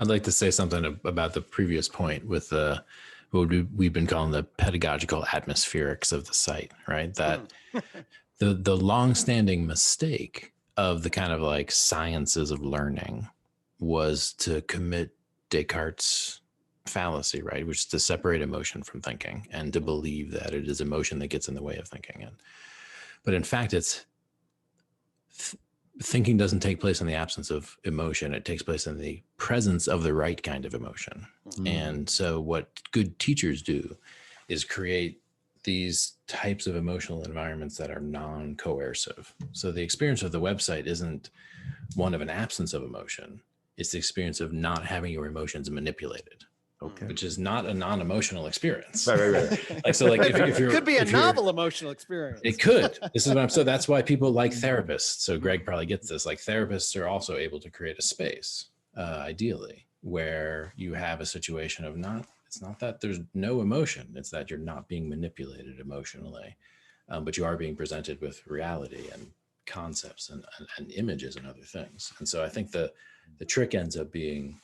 I'd like to say something about the previous point with what we've been calling the pedagogical atmospherics of the site, right? That the longstanding mistake of the kind of like sciences of learning was to commit Descartes' fallacy, right? Which is to separate emotion from thinking and to believe that it is emotion that gets in the way of thinking. But in fact, thinking doesn't take place in the absence of emotion. It takes place in the presence of the right kind of emotion. And so what good teachers do is create these types of emotional environments that are non-coercive. So the experience of the website isn't one of an absence of emotion. It's the experience of not having your emotions manipulated. Okay. Which is not a non-emotional experience. Right. Like, so like if you're, could be a novel emotional experience. It could. This is what I'm, so that's why people like therapists. So Greg probably gets this. Like therapists are also able to create a space, ideally, where you have a situation of it's not that there's no emotion. It's that you're not being manipulated emotionally, but you are being presented with reality and concepts and images and other things. And so I think the trick ends up being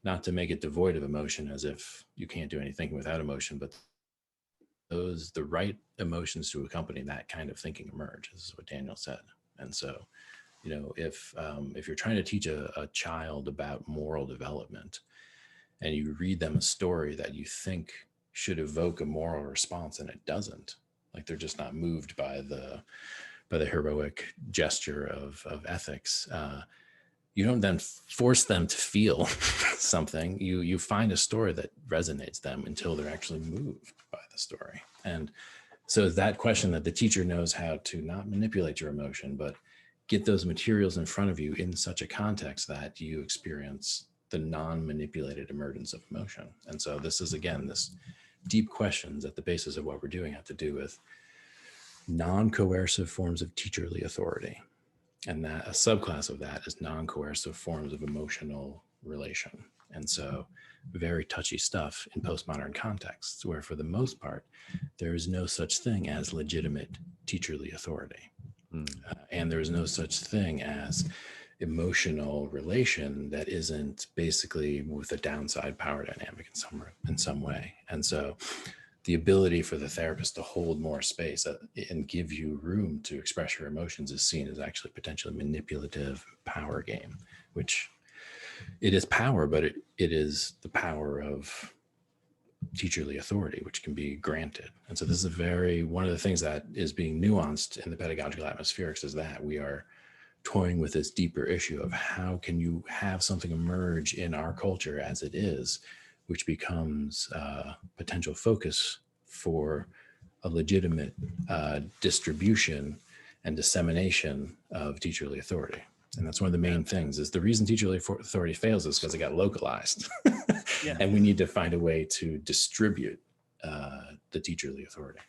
not to make it devoid of emotion as if you can't do anything without emotion, but the right emotions to accompany that kind of thinking emerge. This is what Daniel said. And so, if you're trying to teach a child about moral development and you read them a story that you think should evoke a moral response and it doesn't, like they're just not moved by the heroic gesture of ethics, you don't then force them to feel something. You find a story that resonates them until they're actually moved by the story. And so that question that the teacher knows how to not manipulate your emotion, but get those materials in front of you in such a context that you experience the non-manipulated emergence of emotion. And so this is, again, this deep questions at the basis of what we're doing have to do with non-coercive forms of teacherly authority. And that a subclass of that is non-coercive forms of emotional relation. And so very touchy stuff in postmodern contexts where for the most part, there is no such thing as legitimate teacherly authority. And there is no such thing as emotional relation that isn't basically with a downside power dynamic in some way. And so the ability for the therapist to hold more space and give you room to express your emotions is seen as actually potentially manipulative power game, which it is power, but it is the power of teacherly authority, which can be granted. And so this is one of the things that is being nuanced in the pedagogical atmospherics is that we are toying with this deeper issue of how can you have something emerge in our culture as it is, which becomes a potential focus for a legitimate distribution and dissemination of teacherly authority. And that's one of the main things is the reason teacherly authority fails is because it got localized. And we need to find a way to distribute the teacherly authority.